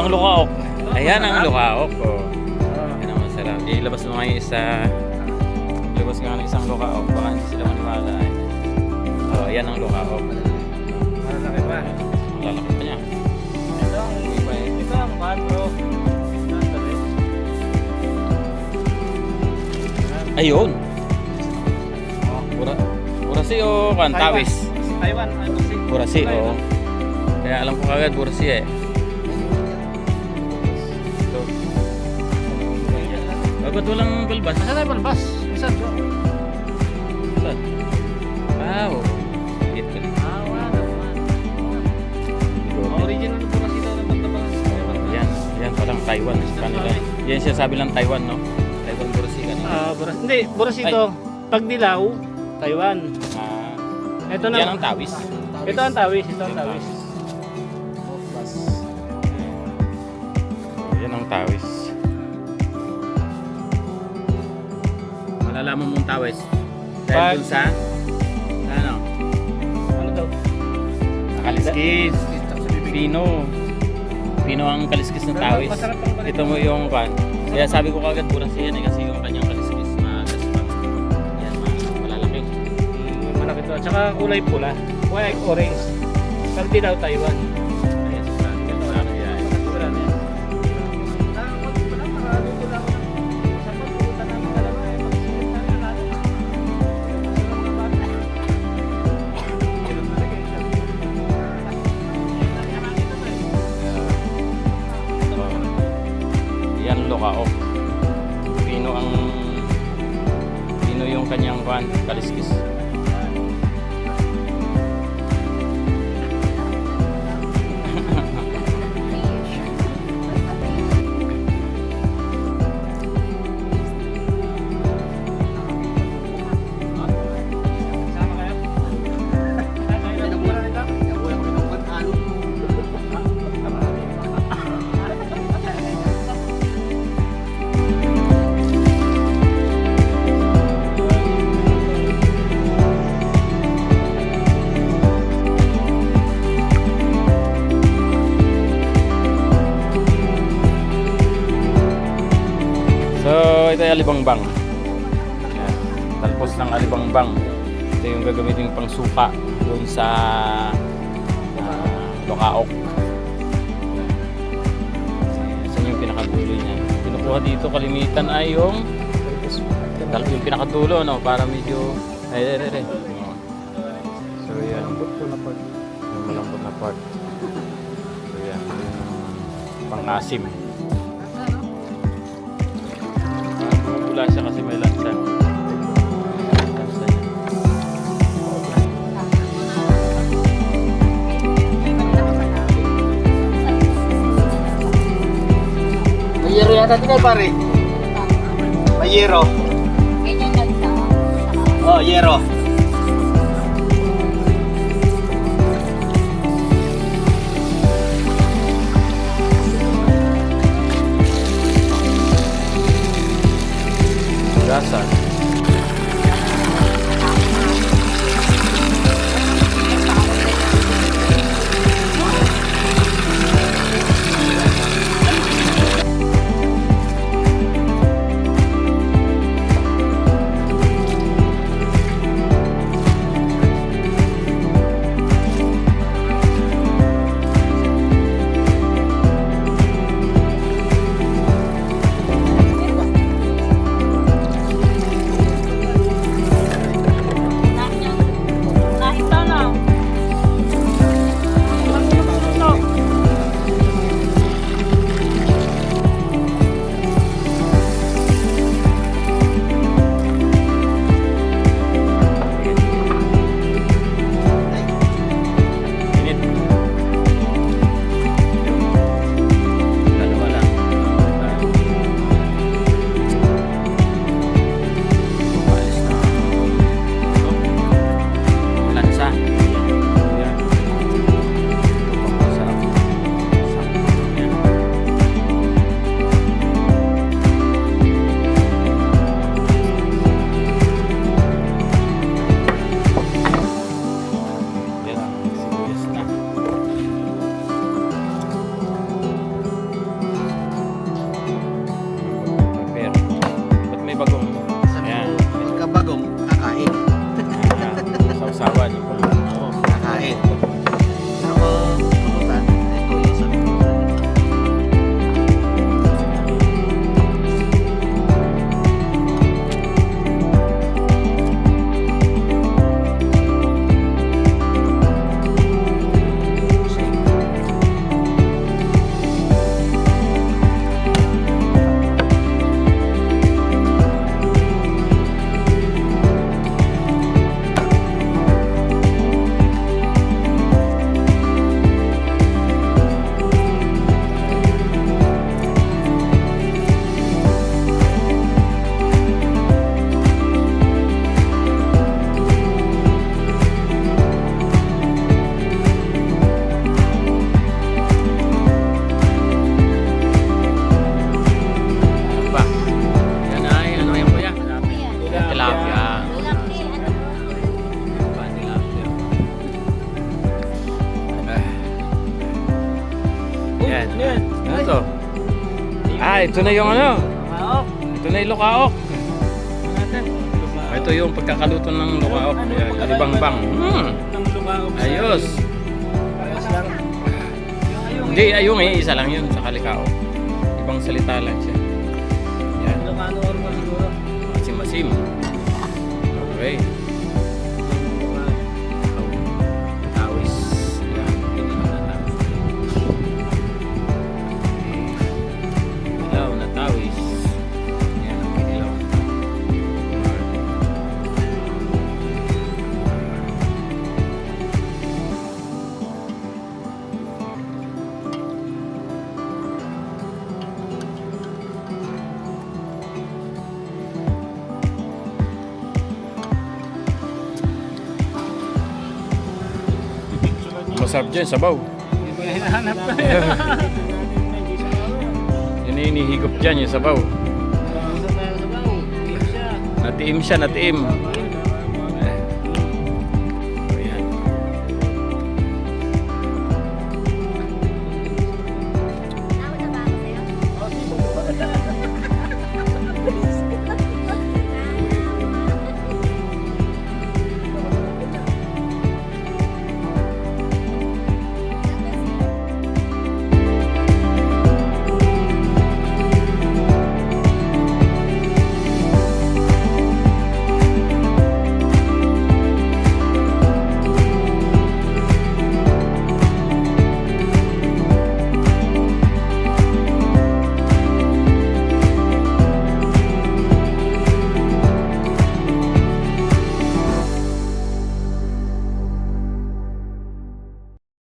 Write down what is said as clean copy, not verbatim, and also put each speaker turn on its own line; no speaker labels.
ang lukaok. Ayan ang lukaok. Oh. Yan ang masarap. Ilabas mo nga yung isa. Ilabas nga ng isang lukaok. Baka hindi sila maniwala. Oh, yan ang lukaok.
Malaki ba?
Lalaki pa niya.
Ito ang patro.
Ayun. Burasi o Tawis.
Taiwan.
Burasi o. Kaya alam ko kagad burasi eh. Ito. Ba't walang balbas?
Saan tayo balbas? Saan?
Saan? Wow. Hit ko.
Wala naman. Original po kasi ito ng pagtabas.
Yan palang Taiwan sa kanila. Yan siya sabi lang Taiwan, no? Taiwan burasi kanila.
Hindi, buras ito. Pag dilaw, Taiwan. Ito na.
Yan ang Tawis.
Ito ang Tawis. Ito ang Tawis.
Yan ang Tawis. Malalaman mong Tawis. Dahil dun sa ano?
Ano daw?
Kaliskis. Pino. Pino ang kaliskis ng Tawis.
Masarap ang balik.
Ito mo yung pan. Kaya sabi ko kagad burasi yan eh kasi yung kanyang kaliskis magaspang. Yan, malalaki.
Malaki ito. At saka kulay pula. White orange. Pag dilaw, Taiwan.
Ayan, ganito lang yan. Yan lukaok. Pino yung kanyang kaliskis. So, ito ay alibangbang. Yan. Talpos ng alibangbang. Ito yung gagamitin pang suka doon sa lokaok. Saan yung pinakadulo niya? Pinukuha dito kalimitan ay yung pinakadulo, no? Para medyo ay. So, yan. Yung malambot na part. So, yan. Yung pang-asim. Wala siya kasi may lansa. Lansa niya.
May yero yata din pare. May yero.
Ganyan nagsa.
Oh, yero.
Gasa. asawa niyo po.
Oo, nakain. Pero kung pulutan, ito yung sabi ko.
Ano ba? Yan ay, ano yan kuya? Tilapia.
Malaki, ano po?
Ba, tilapia. Yan.
Yan.
Ano to? Ah, ito na yung ano.
Wow.
Ito na yung lukaok.
Natin.
Ito yung pagkakaluto ng lukaok. Yan, alibangbang.
Ng lumaok.
Ayos.
Ayos lang.
Hindi, ayun eh. Isa lang yun sa kalikao. Ibang salita lang siya. Yan.
Lumano ormo siguro.
Masim-masim. Okay. Tawis. Yan. Ilaw na tawis. Yan ang kinilaw. Masarap dyan, sabaw.
Hindi ko hinahanap ko.
Yun yung hinihigop dyan, yung sabaw.
Sa baw. Hindi siya.
Natiim siya, natiim.